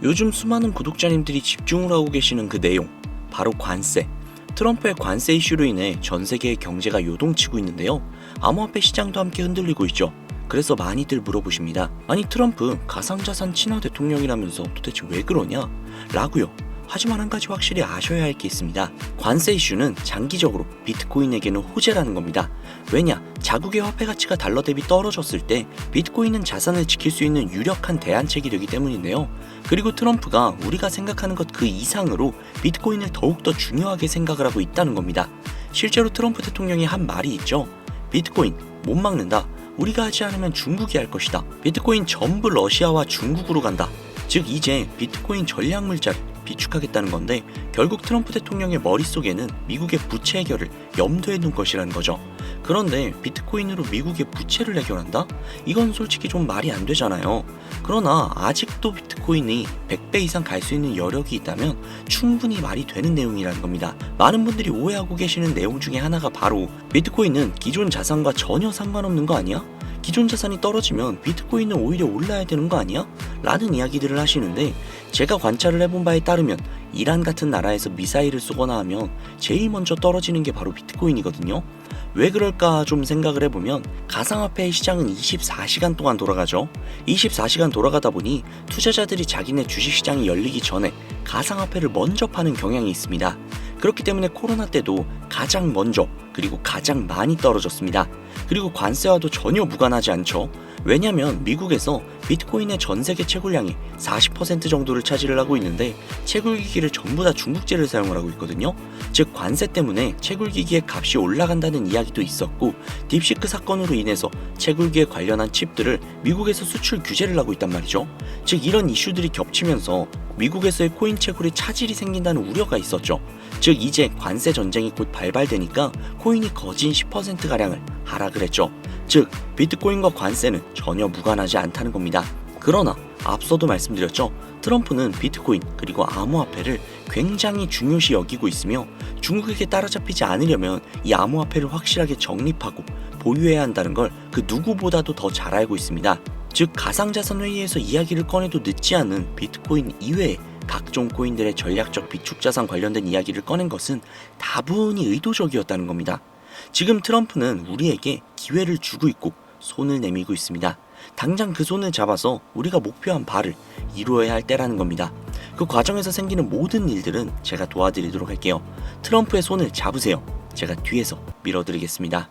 요즘 수많은 구독자님들이 집중을 하고 계시는 그 내용, 바로 관세. 트럼프의 관세 이슈로 인해 전 세계의 경제가 요동치고 있는데요. 암호화폐 시장도 함께 흔들리고 있죠. 그래서 많이들 물어보십니다. 아니 트럼프 가상자산 친화 대통령이라면서 도대체 왜 그러냐? 라고요. 하지만 한 가지 확실히 아셔야 할 게 있습니다. 관세 이슈는 장기적으로 비트코인에게는 호재라는 겁니다. 왜냐? 자국의 화폐 가치가 달러 대비 떨어졌을 때 비트코인은 자산을 지킬 수 있는 유력한 대안책이 되기 때문인데요. 그리고 트럼프가 우리가 생각하는 것 그 이상으로 비트코인을 더욱더 중요하게 생각을 하고 있다는 겁니다. 실제로 트럼프 대통령이 한 말이 있죠. 비트코인 못 막는다. 우리가 하지 않으면 중국이 할 것이다. 비트코인 전부 러시아와 중국으로 간다. 즉 이제 비트코인 전략 물자를 비축하겠다는 건데 결국 트럼프 대통령의 머릿속에는 미국의 부채 해결을 염두에 둔 것이라는 거죠. 그런데 비트코인으로 미국의 부채를 해결한다? 이건 솔직히 좀 말이 안 되잖아요. 그러나 아직도 비트코인이 100배 이상 갈 수 있는 여력이 있다면 충분히 말이 되는 내용이라는 겁니다. 많은 분들이 오해하고 계시는 내용 중에 하나가 바로 비트코인은 기존 자산과 전혀 상관없는 거 아니야? 기존 자산이 떨어지면 비트코인은 오히려 올라야 되는 거 아니야? 라는 이야기들을 하시는데 제가 관찰을 해본 바에 따르면 이란 같은 나라에서 미사일을 쏘거나 하면 제일 먼저 떨어지는 게 바로 비트코인이거든요. 왜 그럴까 좀 생각을 해보면 가상화폐의 시장은 24시간 동안 돌아가죠. 24시간 돌아가다 보니 투자자들이 자기네 주식시장이 열리기 전에 가상화폐를 먼저 파는 경향이 있습니다. 그렇기 때문에 코로나 때도 가장 먼저 그리고 가장 많이 떨어졌습니다. 그리고 관세와도 전혀 무관하지 않죠. 왜냐면 미국에서 비트코인의 전 세계 채굴량이 40% 정도를 차지를 하고 있는데 채굴기기를 전부 다 중국제를 사용을 하고 있거든요. 즉 관세 때문에 채굴기기의 값이 올라간다는 이야기도 있었고 딥시크 사건으로 인해서 채굴기에 관련한 칩들을 미국에서 수출 규제를 하고 있단 말이죠. 즉 이런 이슈들이 겹치면서 미국에서의 코인 채굴에 차질이 생긴다는 우려가 있었죠. 즉 이제 관세 전쟁이 곧 발발되니까 코인이 거진 10%가량을 하락을 했죠. 즉 비트코인과 관세는 전혀 무관하지 않다는 겁니다. 그러나 앞서도 말씀드렸죠. 트럼프는 비트코인 그리고 암호화폐를 굉장히 중요시 여기고 있으며 중국에게 따라잡히지 않으려면 이 암호화폐를 확실하게 정립하고 보유해야 한다는 걸 그 누구보다도 더 잘 알고 있습니다. 즉 가상자산 회의에서 이야기를 꺼내도 늦지 않은 비트코인 이외에 각종 코인들의 전략적 비축자산 관련된 이야기를 꺼낸 것은 다분히 의도적이었다는 겁니다. 지금 트럼프는 우리에게 기회를 주고 있고 손을 내밀고 있습니다. 당장 그 손을 잡아서 우리가 목표한 바를 이루어야 할 때라는 겁니다. 그 과정에서 생기는 모든 일들은 제가 도와드리도록 할게요. 트럼프의 손을 잡으세요. 제가 뒤에서 밀어드리겠습니다.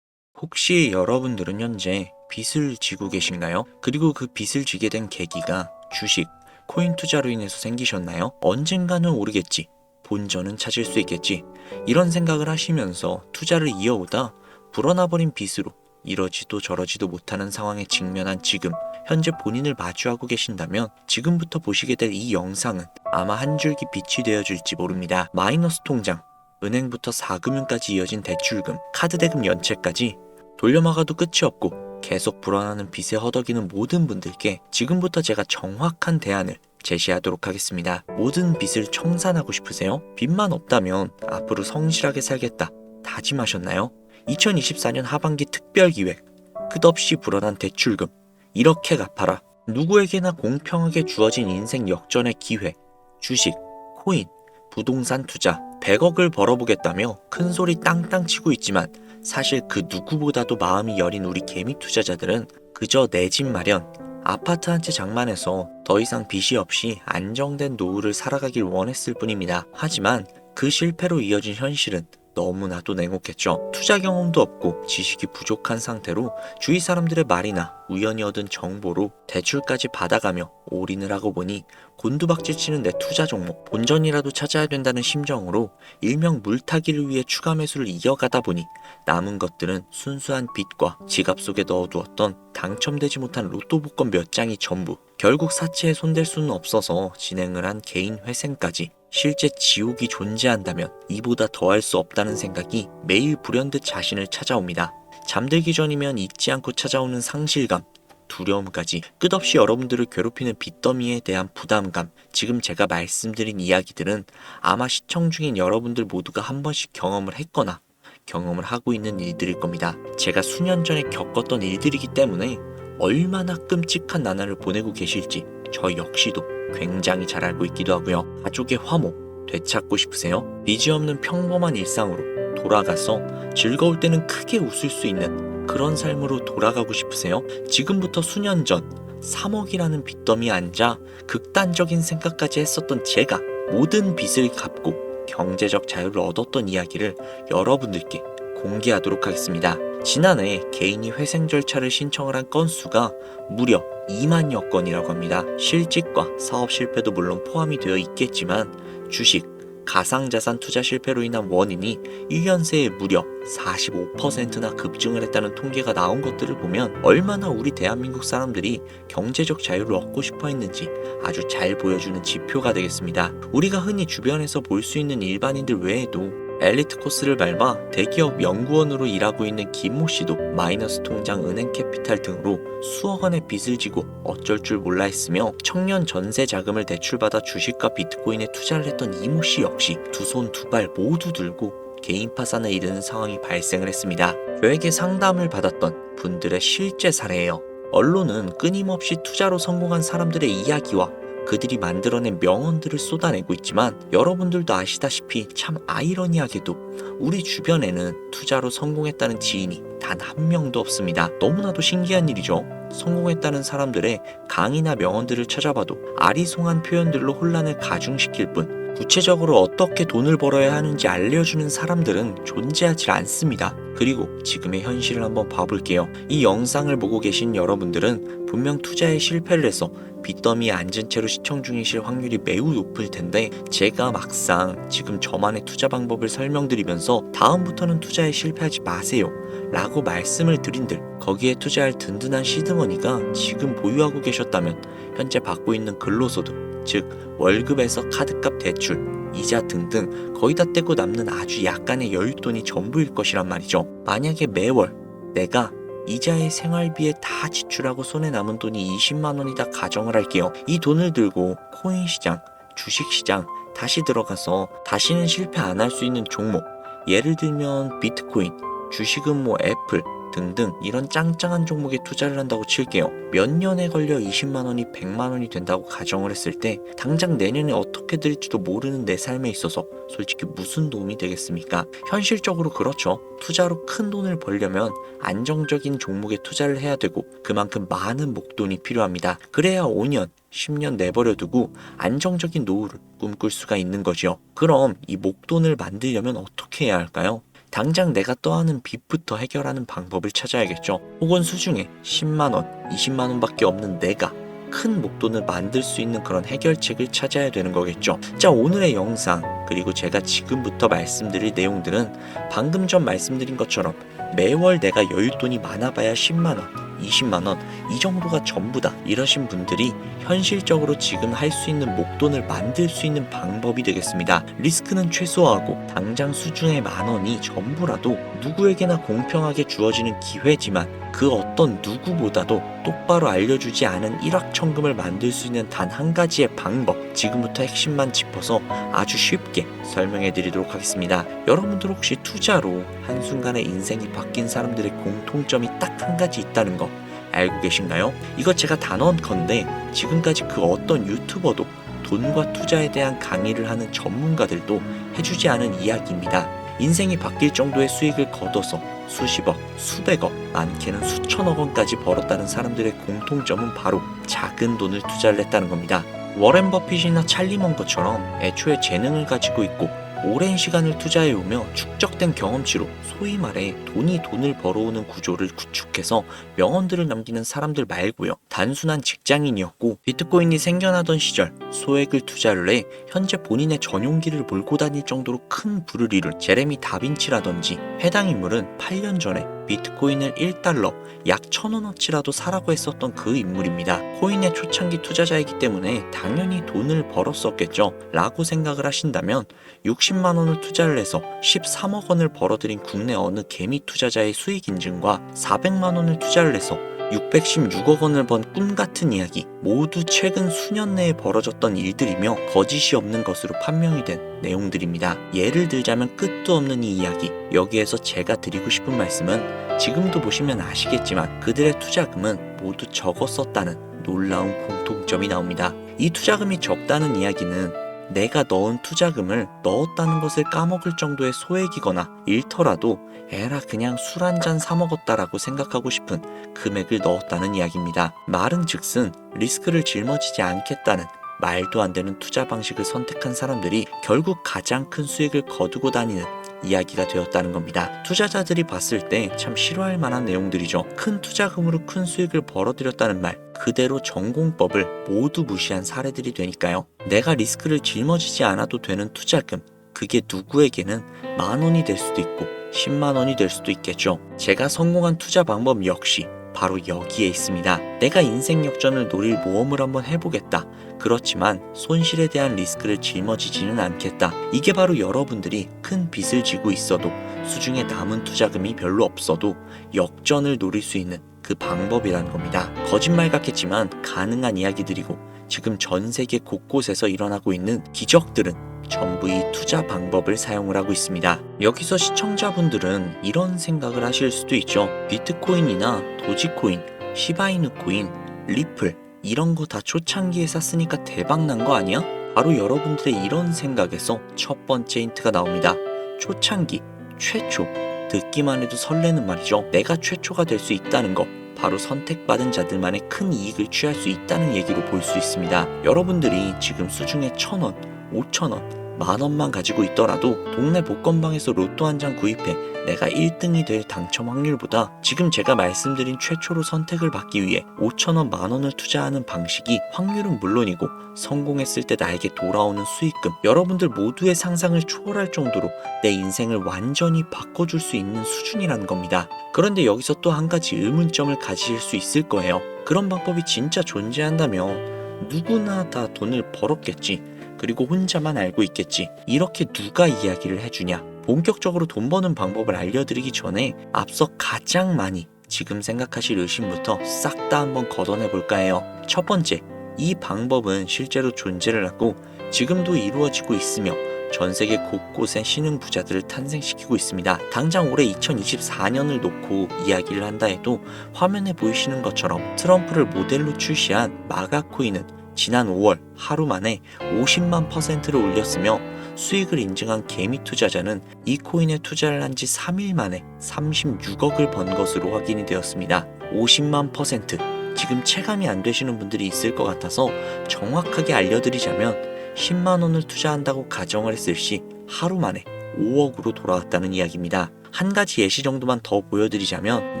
혹시 여러분들은 현재 빚을 지고 계신가요? 그리고 그 빚을 지게 된 계기가 주식, 코인 투자로 인해서 생기셨나요? 언젠가는 오르겠지. 본전은 찾을 수 있겠지. 이런 생각을 하시면서 투자를 이어오다 불어나버린 빚으로 이러지도 저러지도 못하는 상황에 직면한 지금 현재 본인을 마주하고 계신다면 지금부터 보시게 될 이 영상은 아마 한 줄기 빛이 되어줄지 모릅니다. 마이너스 통장, 은행부터 4금융까지 이어진 대출금, 카드 대금 연체까지 돌려막아도 끝이 없고 계속 불어나는 빚에 허덕이는 모든 분들께 지금부터 제가 정확한 대안을 제시하도록 하겠습니다. 모든 빚을 청산하고 싶으세요? 빚만 없다면 앞으로 성실하게 살겠다 다짐하셨나요? 2024년 하반기 특별기획, 끝없이 불어난 대출금 이렇게 갚아라. 누구에게나 공평하게 주어진 인생 역전의 기회, 주식, 코인, 부동산 투자 100억을 벌어보겠다며 큰소리 땅땅 치고 있지만 사실 그 누구보다도 마음이 여린 우리 개미 투자자들은 그저 내 집 마련, 아파트 한 채 장만해서 더 이상 빚이 없이 안정된 노후를 살아가길 원했을 뿐입니다. 하지만 그 실패로 이어진 현실은 너무나도 냉혹했죠. 투자 경험도 없고 지식이 부족한 상태로 주위 사람들의 말이나 우연히 얻은 정보로 대출까지 받아가며 올인을 하고 보니 곤두박질 치는 내 투자 종목 본전이라도 찾아야 된다는 심정으로 일명 물타기를 위해 추가 매수를 이어가다 보니 남은 것들은 순수한 빚과 지갑 속에 넣어두었던 당첨되지 못한 로또 복권 몇 장이 전부. 결국 사채에 손댈 수는 없어서 진행을 한 개인 회생까지. 실제 지옥이 존재한다면 이보다 더할 수 없다는 생각이 매일 불현듯 자신을 찾아옵니다. 잠들기 전이면 잊지 않고 찾아오는 상실감, 두려움까지 끝없이 여러분들을 괴롭히는 빚더미에 대한 부담감. 지금 제가 말씀드린 이야기들은 아마 시청 중인 여러분들 모두가 한 번씩 경험을 했거나 경험을 하고 있는 일들일 겁니다. 제가 수년 전에 겪었던 일들이기 때문에 얼마나 끔찍한 나날을 보내고 계실지 저 역시도 굉장히 잘 알고 있기도 하고요. 가족의 화목 되찾고 싶으세요? 빚이 없는 평범한 일상으로 돌아가서 즐거울 때는 크게 웃을 수 있는 그런 삶으로 돌아가고 싶으세요? 지금부터 수년 전 3억이라는 빚더미에 앉아 극단적인 생각까지 했었던 제가 모든 빚을 갚고 경제적 자유를 얻었던 이야기를 여러분들께 공개하도록 하겠습니다. 지난해 개인이 회생 절차를 신청을 한 건수가 무려 2만여 건이라고 합니다. 실직과 사업 실패도 물론 포함이 되어 있겠지만 주식, 가상자산 투자 실패로 인한 원인이 1년 새에 무려 45%나 급증을 했다는 통계가 나온 것들을 보면 얼마나 우리 대한민국 사람들이 경제적 자유를 얻고 싶어 했는지 아주 잘 보여주는 지표가 되겠습니다. 우리가 흔히 주변에서 볼 수 있는 일반인들 외에도 엘리트 코스를 밟아 대기업 연구원으로 일하고 있는 김모 씨도 마이너스 통장, 은행 캐피탈 등으로 수억 원의 빚을 지고 어쩔 줄 몰라 했으며 청년 전세 자금을 대출받아 주식과 비트코인에 투자를 했던 이모 씨 역시 두 손 두 발 모두 들고 개인 파산에 이르는 상황이 발생을 했습니다. 저에게 상담을 받았던 분들의 실제 사례예요. 언론은 끊임없이 투자로 성공한 사람들의 이야기와 그들이 만들어낸 명언들을 쏟아내고 있지만 여러분들도 아시다시피 참 아이러니하게도 우리 주변에는 투자로 성공했다는 지인이 단 한 명도 없습니다. 너무나도 신기한 일이죠. 성공했다는 사람들의 강의나 명언들을 찾아봐도 아리송한 표현들로 혼란을 가중시킬 뿐 구체적으로 어떻게 돈을 벌어야 하는지 알려주는 사람들은 존재하지 않습니다. 그리고 지금의 현실을 한번 봐볼게요. 이 영상을 보고 계신 여러분들은 분명 투자에 실패를 해서 빚더미에 앉은 채로 시청 중이실 확률이 매우 높을 텐데 제가 막상 지금 저만의 투자 방법을 설명드리면서 다음부터는 투자에 실패하지 마세요 라고 말씀을 드린들 거기에 투자할 든든한 시드머니가 지금 보유하고 계셨다면 현재 받고 있는 근로소득 즉 월급에서 카드값 대출 이자 등등 거의 다 떼고 남는 아주 약간의 여윳돈이 전부일 것이란 말이죠. 만약에 매월 내가 이자의 생활비에 다 지출하고 손에 남은 돈이 20만 원이다 가정을 할게요. 이 돈을 들고 코인 시장, 주식 시장 다시 들어가서 다시는 실패 안 할 수 있는 종목 예를 들면 비트코인, 주식은 뭐 애플 등등 이런 짱짱한 종목에 투자를 한다고 칠게요. 몇 년에 걸려 20만 원이 100만 원이 된다고 가정을 했을 때 당장 내년에 어떻게 될지도 모르는 내 삶에 있어서 솔직히 무슨 도움이 되겠습니까? 현실적으로 그렇죠. 투자로 큰 돈을 벌려면 안정적인 종목에 투자를 해야 되고 그만큼 많은 목돈이 필요합니다. 그래야 5년, 10년 내버려 두고 안정적인 노후를 꿈꿀 수가 있는 거죠. 그럼 이 목돈을 만들려면 어떻게 해야 할까요? 당장 내가 떠안은 빚부터 해결하는 방법을 찾아야겠죠. 혹은 수중에 10만원, 20만원 밖에 없는 내가 큰 목돈을 만들 수 있는 그런 해결책을 찾아야 되는 거겠죠. 자, 오늘의 영상 그리고 제가 지금부터 말씀드릴 내용들은 방금 전 말씀드린 것처럼 매월 내가 여윳돈이 많아봐야 10만원, 20만원 이 정도가 전부다 이러신 분들이 현실적으로 지금 할 수 있는 목돈을 만들 수 있는 방법이 되겠습니다. 리스크는 최소화하고 당장 수중에 만원이 전부라도 누구에게나 공평하게 주어지는 기회지만 그 어떤 누구보다도 똑바로 알려주지 않은 일확천금을 만들 수 있는 단 한 가지의 방법 지금부터 핵심만 짚어서 아주 쉽게 설명해 드리도록 하겠습니다. 여러분들 혹시 투자로 한순간에 인생이 바뀐 사람들의 공통점이 딱 한 가지 있다는 거 알고 계신가요? 이거 제가 단언컨대 지금까지 그 어떤 유튜버도 돈과 투자에 대한 강의를 하는 전문가들도 해주지 않은 이야기입니다. 인생이 바뀔 정도의 수익을 거둬서 수십억, 수백억, 많게는 수천억 원까지 벌었다는 사람들의 공통점은 바로 작은 돈을 투자를 했다는 겁니다. 워렌 버핏이나 찰리 먼거처럼 애초에 재능을 가지고 있고 오랜 시간을 투자해오며 축적된 경험치로 소위 말해 돈이 돈을 벌어오는 구조를 구축해서 명언들을 남기는 사람들 말고요. 단순한 직장인이었고 비트코인이 생겨나던 시절 소액을 투자를 해 현재 본인의 전용기를 몰고 다닐 정도로 큰 부를 이룬 제레미 다빈치라든지 해당 인물은 8년 전에 비트코인을 1달러 약 1,000원어치라도 사라고 했었던 그 인물입니다. 코인의 초창기 투자자이기 때문에 당연히 돈을 벌었었겠죠 라고 생각을 하신다면 60만 원을 투자를 해서 13억 원을 벌어들인 국내 어느 개미 투자자의 수익 인증과 400만 원을 투자를 해서 616억 원을 번 꿈같은 이야기 모두 최근 수년 내에 벌어졌던 일들이며 거짓이 없는 것으로 판명이 된 내용들입니다. 예를 들자면 끝도 없는 이 이야기 여기에서 제가 드리고 싶은 말씀은 지금도 보시면 아시겠지만 그들의 투자금은 모두 적었었다는 놀라운 공통점이 나옵니다. 이 투자금이 적다는 이야기는 내가 넣은 투자금을 넣었다는 것을 까먹을 정도의 소액이거나 잃더라도 에라 그냥 술 한잔 사 먹었다라고 생각하고 싶은 금액을 넣었다는 이야기입니다. 말은즉슨 리스크를 짊어지지 않겠다는 말도 안 되는 투자 방식을 선택한 사람들이 결국 가장 큰 수익을 거두고 다니는 이야기가 되었다는 겁니다. 투자자들이 봤을 때 참 싫어할 만한 내용들이죠. 큰 투자금으로 큰 수익을 벌어들였다는 말, 그대로 전공법을 모두 무시한 사례들이 되니까요. 내가 리스크를 짊어지지 않아도 되는 투자금, 그게 누구에게는 10,000원이 될 수도 있고 100,000원이 될 수도 있겠죠. 제가 성공한 투자 방법 역시 바로 여기에 있습니다. 내가 인생 역전을 노릴 모험을 한번 해보겠다. 그렇지만 손실에 대한 리스크를 짊어지지는 않겠다. 이게 바로 여러분들이 큰 빚을 지고 있어도 수중에 남은 투자금이 별로 없어도 역전을 노릴 수 있는 그 방법이라는 겁니다. 거짓말 같겠지만 가능한 이야기들이고 지금 전 세계 곳곳에서 일어나고 있는 기적들은 전부 이 투자 방법을 사용을 하고 있습니다. 여기서 시청자분들은 이런 생각을 하실 수도 있죠. 비트코인이나 도지코인, 시바이누 코인, 리플 이런 거 다 초창기에 샀으니까 대박 난 거 아니야? 바로 여러분들의 이런 생각에서 첫 번째 힌트가 나옵니다. 초창기, 최초, 듣기만 해도 설레는 말이죠. 내가 최초가 될 수 있다는 거, 바로 선택받은 자들만의 큰 이익을 취할 수 있다는 얘기로 볼 수 있습니다. 여러분들이 지금 수중에 1,000원, 5,000원, 10,000원만 가지고 있더라도 동네 복권방에서 로또 한 장 구입해 내가 1등이 될 당첨 확률보다 지금 제가 말씀드린 최초로 선택을 받기 위해 5,000원, 10,000원을 투자하는 방식이 확률은 물론이고 성공했을 때 나에게 돌아오는 수익금, 여러분들 모두의 상상을 초월할 정도로 내 인생을 완전히 바꿔줄 수 있는 수준이라는 겁니다. 그런데 여기서 또 한 가지 의문점을 가지실 수 있을 거예요. 그런 방법이 진짜 존재한다면 누구나 다 돈을 벌었겠지. 그리고 혼자만 알고 있겠지. 이렇게 누가 이야기를 해주냐? 본격적으로 돈 버는 방법을 알려드리기 전에 앞서 가장 많이 지금 생각하실 의심부터 싹 다 한번 걷어내 볼까 해요. 첫 번째, 이 방법은 실제로 존재를 하고 지금도 이루어지고 있으며 전 세계 곳곳에 신흥 부자들을 탄생시키고 있습니다. 당장 올해 2024년을 놓고 이야기를 한다 해도 화면에 보이시는 것처럼 트럼프를 모델로 출시한 마가코인은 지난 5월 하루 만에 50만 %를 올렸으며 수익을 인증한 개미 투자자는 이 코인에 투자를 한 지 3일 만에 36억을 번 것으로 확인이 되었습니다. 50만 %. 지금 체감이 안 되시는 분들이 있을 것 같아서 정확하게 알려드리자면 10만 원을 투자한다고 가정을 했을 시 하루 만에 5억으로 돌아왔다는 이야기입니다. 한 가지 예시 정도만 더 보여드리자면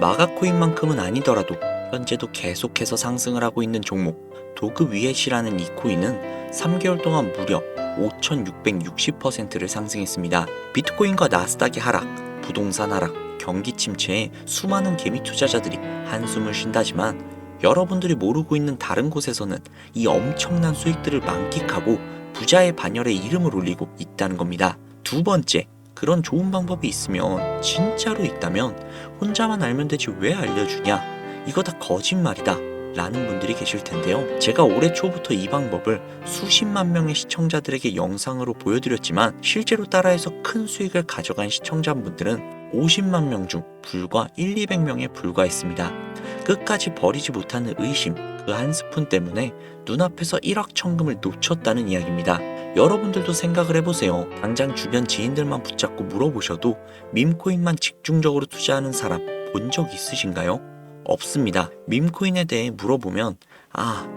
마가코인만큼은 아니더라도 현재도 계속해서 상승을 하고 있는 종목 도그 위엣이라는 이 코인은 3개월 동안 무려 5,660%를 상승했습니다. 비트코인과 나스닥의 하락, 부동산 하락, 경기 침체에 수많은 개미 투자자들이 한숨을 쉰다지만 여러분들이 모르고 있는 다른 곳에서는 이 엄청난 수익들을 만끽하고 부자의 반열에 이름을 올리고 있다는 겁니다. 두 번째, 그런 좋은 방법이 있으면 진짜로 있다면 혼자만 알면 되지 왜 알려주냐? 이거 다 거짓말이다 라는 분들이 계실 텐데요. 제가 올해 초부터 이 방법을 수십만 명의 시청자들에게 영상으로 보여드렸지만 실제로 따라해서 큰 수익을 가져간 시청자분들은 50만 명 중 불과 1,200명에 불과했습니다. 끝까지 버리지 못하는 의심, 그 한 스푼 때문에 눈앞에서 1억 천금을 놓쳤다는 이야기입니다. 여러분들도 생각을 해보세요. 당장 주변 지인들만 붙잡고 물어보셔도 밈코인만 집중적으로 투자하는 사람 본 적 있으신가요? 없습니다. 밈코인에 대해 물어보면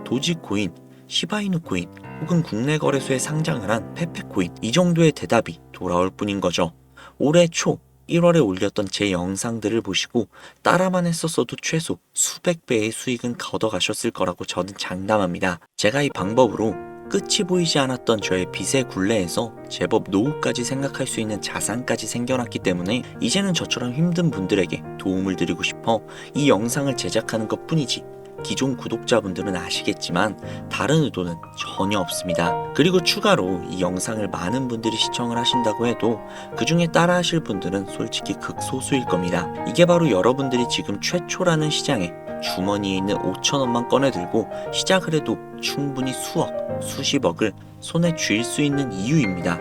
도지코인, 시바이누 코인 혹은 국내 거래소에 상장을 한 페페코인 이 정도의 대답이 돌아올 뿐인 거죠. 올해 초 1월에 올렸던 제 영상들을 보시고 따라만 했었어도 최소 수백 배의 수익은 걷어가셨을 거라고 저는 장담합니다. 제가 이 방법으로 끝이 보이지 않았던 저의 빚의 굴레에서 제법 노후까지 생각할 수 있는 자산까지 생겨났기 때문에 이제는 저처럼 힘든 분들에게 도움을 드리고 싶어 이 영상을 제작하는 것 뿐이지 기존 구독자분들은 아시겠지만 다른 의도는 전혀 없습니다. 그리고 추가로 이 영상을 많은 분들이 시청을 하신다고 해도 그 중에 따라 하실 분들은 솔직히 극소수일 겁니다. 이게 바로 여러분들이 지금 최초라는 시장에 주머니에 있는 5,000원만 꺼내들고 시작을 해도 충분히 수억, 수십억을 손에 쥘 수 있는 이유입니다.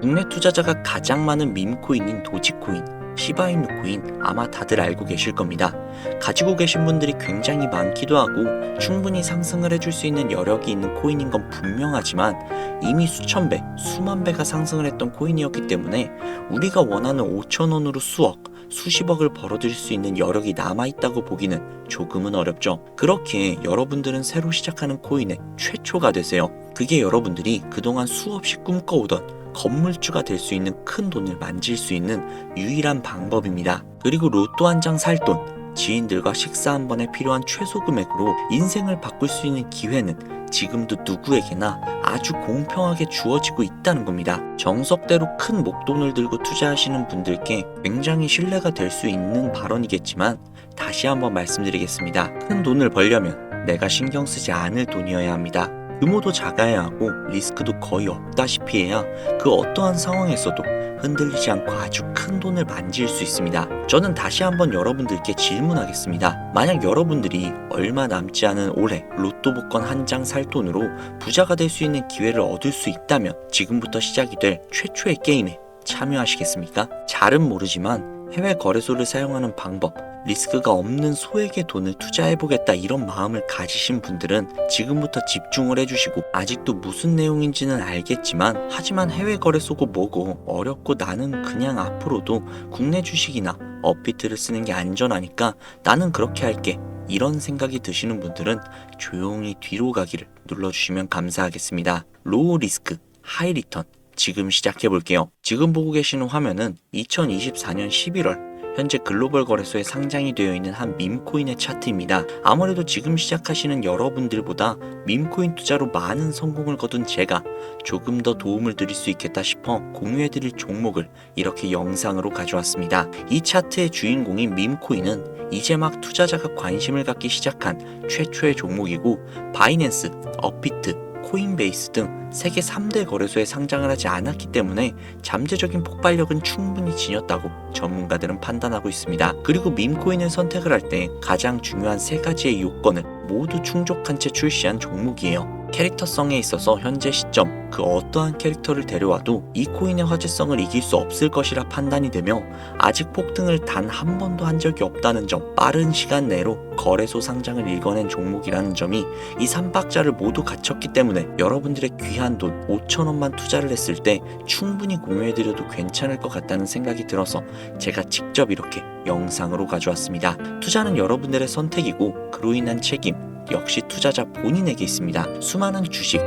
국내 투자자가 가장 많은 밈코인인 도지코인, 시바이누 코인 아마 다들 알고 계실 겁니다. 가지고 계신 분들이 굉장히 많기도 하고 충분히 상승을 해줄 수 있는 여력이 있는 코인인 건 분명하지만 이미 수천 배, 수만 배가 상승을 했던 코인이었기 때문에 우리가 원하는 5,000원으로 수억, 수십억을 벌어들일 수 있는 여력이 남아있다고 보기는 조금은 어렵죠. 그렇기에 여러분들은 새로 시작하는 코인의 최초가 되세요. 그게 여러분들이 그동안 수없이 꿈꿔오던 건물주가 될 수 있는 큰 돈을 만질 수 있는 유일한 방법입니다. 그리고 로또 한 장 살 돈, 지인들과 식사 한 번에 필요한 최소 금액으로 인생을 바꿀 수 있는 기회는 지금도 누구에게나 아주 공평하게 주어지고 있다는 겁니다. 정석대로 큰 목돈을 들고 투자하시는 분들께 굉장히 신뢰가 될 수 있는 발언이겠지만 다시 한번 말씀드리겠습니다. 큰 돈을 벌려면 내가 신경 쓰지 않을 돈이어야 합니다. 규모도 작아야 하고 리스크도 거의 없다시피 해야 그 어떠한 상황에서도 흔들리지 않고 아주 큰 돈을 만질 수 있습니다. 저는 다시 한번 여러분들께 질문하겠습니다. 만약 여러분들이 얼마 남지 않은 올해 로또 복권 한 장 살 돈으로 부자가 될 수 있는 기회를 얻을 수 있다면 지금부터 시작이 될 최초의 게임에 참여하시겠습니까? 잘은 모르지만 해외 거래소를 사용하는 방법, 리스크가 없는 소액의 돈을 투자해보겠다 이런 마음을 가지신 분들은 지금부터 집중을 해주시고 아직도 무슨 내용인지는 알겠지만 하지만 해외 거래소고 뭐고 어렵고 나는 그냥 앞으로도 국내 주식이나 업비트를 쓰는 게 안전하니까 나는 그렇게 할게 이런 생각이 드시는 분들은 조용히 뒤로 가기를 눌러주시면 감사하겠습니다. 로우 리스크, 하이 리턴 지금 시작해볼게요. 지금 보고 계시는 화면은 2024년 11월 현재 글로벌 거래소에 상장이 되어 있는 한 밈코인의 차트입니다. 아무래도 지금 시작하시는 여러분들보다 밈코인 투자로 많은 성공을 거둔 제가 조금 더 도움을 드릴 수 있겠다 싶어 공유해드릴 종목을 이렇게 영상으로 가져왔습니다. 이 차트의 주인공인 밈코인은 이제 막 투자자가 관심을 갖기 시작한 최초의 종목이고 바이낸스, 업비트, 코인베이스 등 세계 3대 거래소에 상장을 하지 않았기 때문에 잠재적인 폭발력은 충분히 지녔다고 전문가들은 판단하고 있습니다. 그리고 밈코인을 선택을 할 때 가장 중요한 세 가지의 요건을 모두 충족한 채 출시한 종목이에요. 캐릭터성에 있어서 현재 시점 그 어떠한 캐릭터를 데려와도 이 코인의 화제성을 이길 수 없을 것이라 판단이 되며 아직 폭등을 단 한 번도 한 적이 없다는 점, 빠른 시간 내로 거래소 상장을 일궈낸 종목이라는 점이 이 3박자를 모두 갖췄기 때문에 여러분들의 귀한 돈 5,000원만 투자를 했을 때 충분히 공유해드려도 괜찮을 것 같다는 생각이 들어서 제가 직접 이렇게 영상으로 가져왔습니다. 투자는 여러분들의 선택이고 그로 인한 책임 역시 투자자 본인에게 있습니다. 수많은 주식,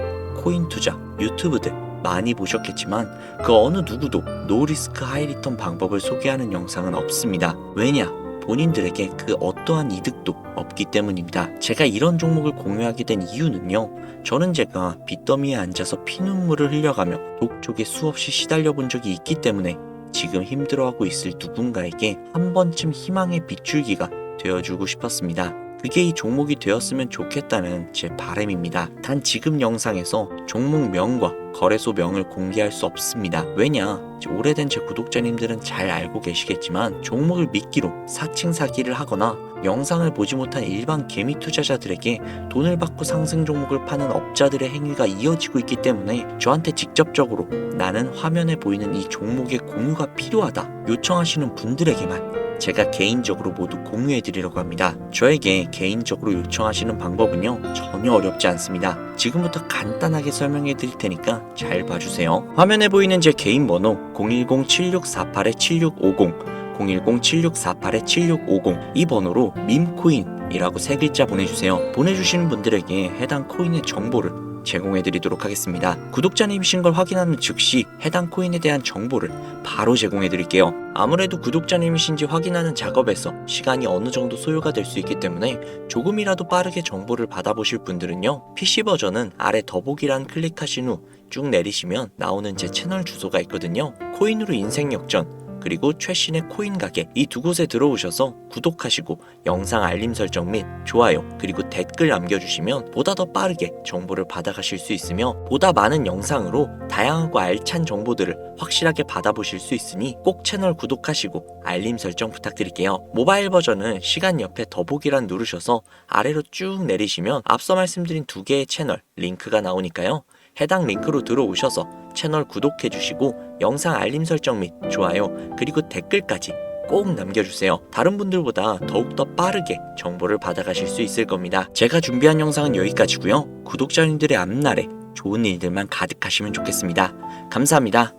코인 투자, 유튜브들 많이 보셨겠지만 그 어느 누구도 노리스크 하이리턴 방법을 소개하는 영상은 없습니다. 왜냐? 본인들에게 그 어떠한 이득도 없기 때문입니다. 제가 이런 종목을 공유하게 된 이유는요. 저는 제가 빚더미에 앉아서 피눈물을 흘려가며 독촉에 수없이 시달려 본 적이 있기 때문에 지금 힘들어하고 있을 누군가에게 한 번쯤 희망의 빗줄기가 되어주고 싶었습니다. 그게 이 종목이 되었으면 좋겠다는 제 바람입니다. 단 지금 영상에서 종목 명과 거래소 명을 공개할 수 없습니다. 왜냐? 오래된 제 구독자님들은 잘 알고 계시겠지만 종목을 미끼로 사칭 사기를 하거나 영상을 보지 못한 일반 개미 투자자들에게 돈을 받고 상승 종목을 파는 업자들의 행위가 이어지고 있기 때문에 저한테 직접적으로 나는 화면에 보이는 이 종목의 공유가 필요하다 요청하시는 분들에게만 제가 개인적으로 모두 공유해드리려고 합니다. 저에게 개인적으로 요청하시는 방법은요 전혀 어렵지 않습니다. 지금부터 간단하게 설명해 드릴 테니까 잘 봐주세요. 화면에 보이는 제 개인 번호 010-7648-7650 010-7648-7650 이 번호로 밈코인이라고 세 글자 보내주세요. 보내주시는 분들에게 해당 코인의 정보를 제공해드리도록 하겠습니다. 구독자님이신 걸 확인하는 즉시 해당 코인에 대한 정보를 바로 제공해드릴게요. 아무래도 구독자님이신지 확인하는 작업에서 시간이 어느 정도 소요가 될 수 있기 때문에 조금이라도 빠르게 정보를 받아보실 분들은요 PC 버전은 아래 더보기란 클릭하신 후 쭉 내리시면 나오는 제 채널 주소가 있거든요. 코인으로 인생 역전 그리고 최신의 코인 가게 이 두 곳에 들어오셔서 구독하시고 영상 알림 설정 및 좋아요 그리고 댓글 남겨주시면 보다 더 빠르게 정보를 받아가실 수 있으며 보다 많은 영상으로 다양하고 알찬 정보들을 확실하게 받아보실 수 있으니 꼭 채널 구독하시고 알림 설정 부탁드릴게요. 모바일 버전은 시간 옆에 더보기란 누르셔서 아래로 쭉 내리시면 앞서 말씀드린 두 개의 채널 링크가 나오니까요. 해당 링크로 들어오셔서 채널 구독해주시고 영상 알림 설정 및 좋아요 그리고 댓글까지 꼭 남겨주세요. 다른 분들보다 더욱더 빠르게 정보를 받아가실 수 있을 겁니다. 제가 준비한 영상은 여기까지고요. 구독자님들의 앞날에 좋은 일들만 가득하시면 좋겠습니다. 감사합니다.